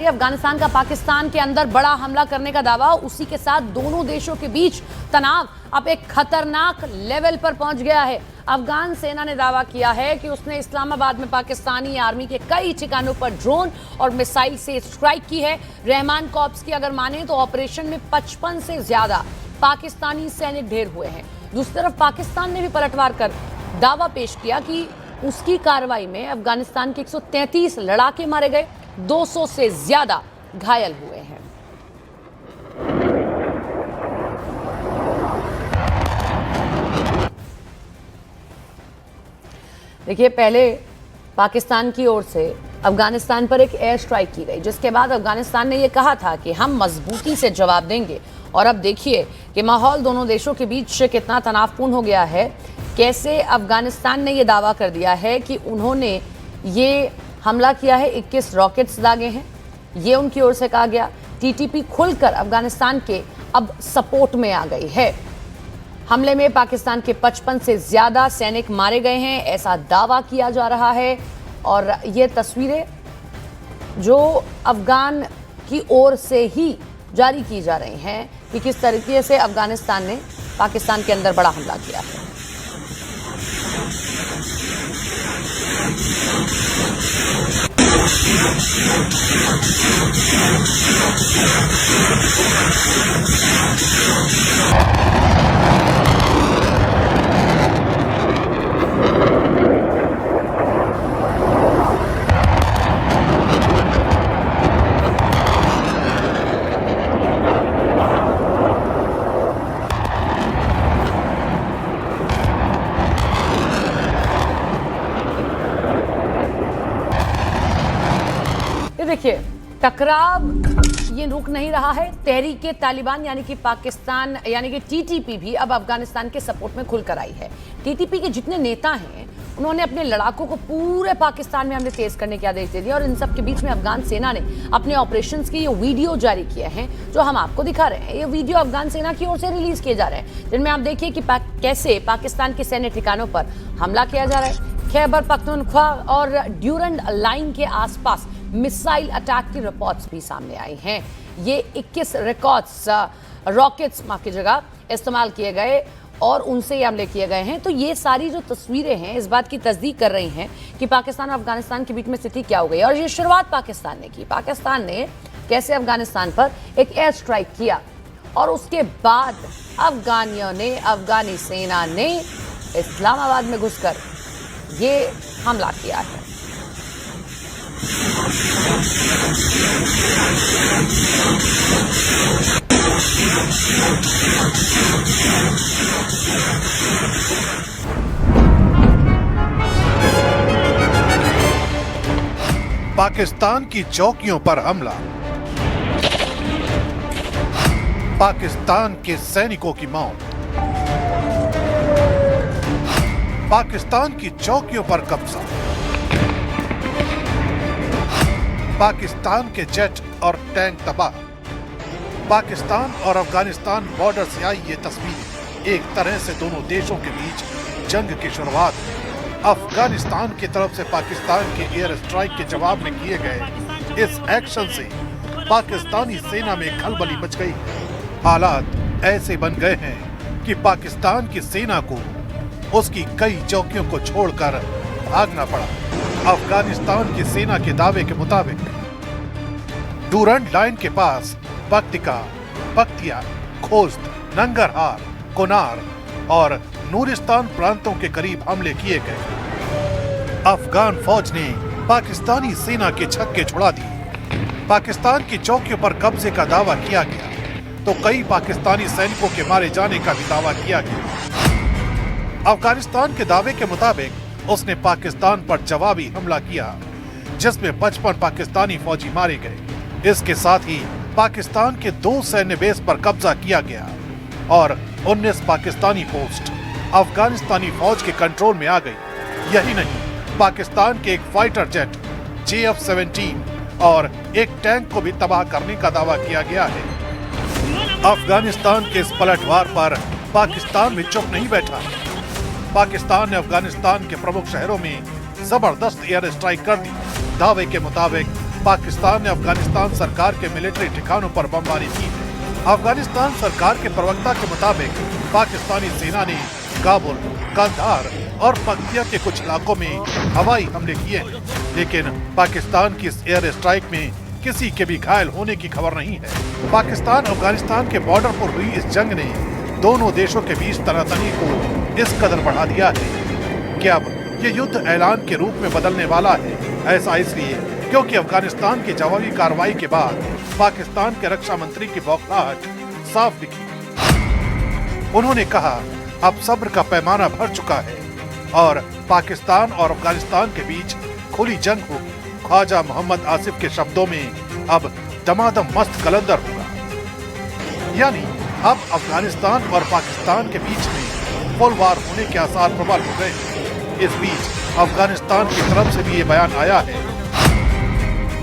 अफगानिस्तान का पाकिस्तान के अंदर बड़ा हमला करने का दावा, उसी के साथ दोनों देशों के बीच तनाव अब एक खतरनाक लेवल पर पहुंच गया है। अफगान सेना ने दावा किया है कि उसने इस्लामाबाद में पाकिस्तानी आर्मी के कई ठिकानों पर ड्रोन और मिसाइल से स्ट्राइक की है। रहमान कॉर्प्स की अगर माने तो ऑपरेशन में 55 से ज्यादा पाकिस्तानी सैनिक ढेर हुए हैं। दूसरी तरफ पाकिस्तान ने भी पलटवार कर दावा पेश किया कि उसकी कार्रवाई में अफगानिस्तान के 133 लड़ाके मारे गए, 200 से ज्यादा घायल हुए हैं। देखिए, पहले पाकिस्तान की ओर से अफगानिस्तान पर एक एयर स्ट्राइक की गई, जिसके बाद अफगानिस्तान ने यह कहा था कि हम मजबूती से जवाब देंगे। और अब देखिए कि माहौल दोनों देशों के बीच कितना तनावपूर्ण हो गया है। कैसे अफगानिस्तान ने यह दावा कर दिया है कि उन्होंने ये हमला किया है, 21 रॉकेट्स दागे हैं, ये उनकी ओर से कहा गया। टीटीपी खुलकर अफगानिस्तान के अब सपोर्ट में आ गई है। हमले में पाकिस्तान के 55 से ज्यादा सैनिक मारे गए हैं, ऐसा दावा किया जा रहा है। और ये तस्वीरें जो अफगान की ओर से ही जारी की जा रही हैं कि किस तरीके से अफगानिस्तान ने पाकिस्तान के अंदर बड़ा हमला किया है। देखिए, टकराव ये रुक नहीं रहा है। तहरीके तालिबान यानी कि पाकिस्तान यानी कि टीटीपी भी अब अफगानिस्तान के सपोर्ट में खुलकर आई है। टीटीपी के जितने नेता हैं, उन्होंने अपने लड़ाकों को पूरे पाकिस्तान में हमले तेज करने के आदेश दे दिए। और इन सब के बीच में अफगान सेना ने अपने ऑपरेशंस के ये वीडियो जारी किए हैं, जो हम आपको दिखा रहे हैं। ये वीडियो अफगान सेना की ओर से रिलीज किए जा रहे हैं, जिनमें आप देखिए कि कैसे पाकिस्तान के सैन्य ठिकानों पर हमला किया जा रहा है। खैबर पख्तूनख्वा और ड्यूरंड लाइन के आसपास मिसाइल अटैक की रिपोर्ट्स भी सामने आई हैं। ये 21 रॉकेट्स माफ की जगह इस्तेमाल किए गए और उनसे ये हमले किए गए हैं। तो ये सारी जो तस्वीरें हैं इस बात की तस्दीक कर रही हैं कि पाकिस्तान और अफगानिस्तान के बीच में स्थिति क्या हो गई। और ये शुरुआत पाकिस्तान ने की। पाकिस्तान ने कैसे अफगानिस्तान पर एक एयर स्ट्राइक किया और उसके बाद अफगानी सेना ने इस्लामाबाद में घुसकर ये हमला किया है। पाकिस्तान की चौकियों पर हमला, पाकिस्तान के सैनिकों की मौत, पाकिस्तान की चौकियों पर कब्जा, पाकिस्तान के जेट और टैंक तबाह। पाकिस्तान और अफगानिस्तान बॉर्डर से आई ये तस्वीरें एक तरह से दोनों देशों के बीच जंग की शुरुआत है। अफगानिस्तान की तरफ से पाकिस्तान के एयर स्ट्राइक के जवाब में किए गए इस एक्शन से पाकिस्तानी सेना में खलबली मच गई। हालात ऐसे बन गए हैं कि पाकिस्तान की सेना को उसकी कई चौकियों को छोड़कर भागना पड़ा। अफगानिस्तान की सेना के दावे के मुताबिक डूरंड लाइन के पास पक्तिका, पक्तिया, खोस्त, नंगरहार, कोनार और नूरिस्तान प्रांतों के करीब हमले किए गए। अफगान फौज ने पाकिस्तानी सेना के छक्के छुड़ा दिए। पाकिस्तान की चौकियों पर कब्जे का दावा किया गया तो कई पाकिस्तानी सैनिकों के मारे जाने का भी दावा किया गया। अफगानिस्तान के दावे के मुताबिक उसने पाकिस्तान पर जवाबी हमला किया, जिसमें 55 पाकिस्तानी फौजी मारे गए। इसके साथ ही पाकिस्तान के 2 सैन्य बेस पर कब्जा किया गया और 19 पाकिस्तानी पोस्ट अफगानिस्तानी फौज के कंट्रोल में आ गई। यही नहीं, पाकिस्तान के एक फाइटर जेट JF-17 और एक टैंक को भी तबाह करने का दावा किया गया है। अफगानिस्तान के इस पलटवार पर पाकिस्तान भी चुप नहीं बैठा। पाकिस्तान ने अफगानिस्तान के प्रमुख शहरों में जबरदस्त एयर स्ट्राइक कर दी। दावे के मुताबिक पाकिस्तान ने अफगानिस्तान सरकार के मिलिट्री ठिकानों पर बमबारी की है। अफगानिस्तान सरकार के प्रवक्ता के मुताबिक पाकिस्तानी सेना ने काबुल, कंधार और पक्तिया के कुछ इलाकों में हवाई हमले किए हैं, लेकिन पाकिस्तान की इस एयर स्ट्राइक में किसी के भी घायल होने की खबर नहीं है। पाकिस्तान अफगानिस्तान के बॉर्डर पर हुई इस जंग ने दोनों देशों के बीच तनातनी को इस कदर बढ़ा दिया है कि अब ये युद्ध ऐलान के रूप में बदलने वाला है। ऐसा इसलिए क्योंकि अफगानिस्तान की जवाबी कार्रवाई के बाद पाकिस्तान के रक्षा मंत्री की बौखलाहट साफ दिखी। उन्होंने कहा, अब सब्र का पैमाना भर चुका है और पाकिस्तान और अफगानिस्तान के बीच खुली जंग होगी। ख्वाजा मोहम्मद आसिफ के शब्दों में अब दमादम मस्त कलंदर होगा, यानी अब अफगानिस्तान और पाकिस्तान के बीच में फुल वार होने के आसार प्रबल हो गए। इस बीच अफगानिस्तान की तरफ से भी ये बयान आया है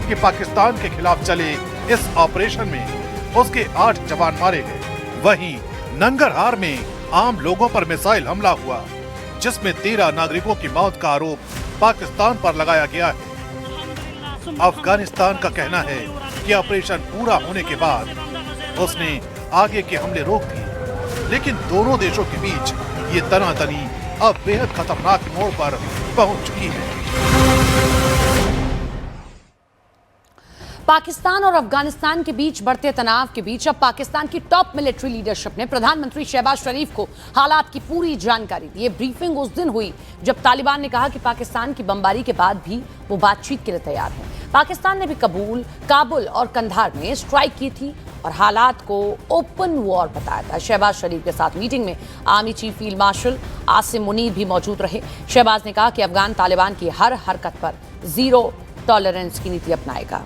कि पाकिस्तान के खिलाफ चले इस ऑपरेशन में उसके 8 जवान मारे गए। वहीं नंगरहार में आम लोगों पर मिसाइल हमला हुआ, जिसमें 13 नागरिकों की मौत का आरोप पाकिस्तान पर लगाया गया है। अफगानिस्तान का कहना है कि ऑपरेशन पूरा होने के बाद उसने आगे के हमले रोक दिए, लेकिन दोनों देशों के बीच ये तनातनी अब बेहद खतरनाक मोड़ पर पहुंच चुकी है। पाकिस्तान और अफगानिस्तान के बीच बढ़ते तनाव के बीच अब पाकिस्तान की टॉप मिलिट्री लीडरशिप ने प्रधानमंत्री शहबाज शरीफ को हालात की पूरी जानकारी दी। ये ब्रीफिंग उस दिन हुई जब तालिबान ने कहा कि पाकिस्तान की बमबारी के बाद भी वो बातचीत के लिए तैयार हैं। पाकिस्तान ने भी काबुल और कंधार में स्ट्राइक की थी और हालात को ओपन वॉर बताया था। शहबाज शरीफ के साथ मीटिंग में army chief field marshal Asim Munir भी मौजूद रहे। शहबाज ने कहा कि अफगान तालिबान की हर हरकत पर जीरो टॉलरेंस की नीति अपनाएगा।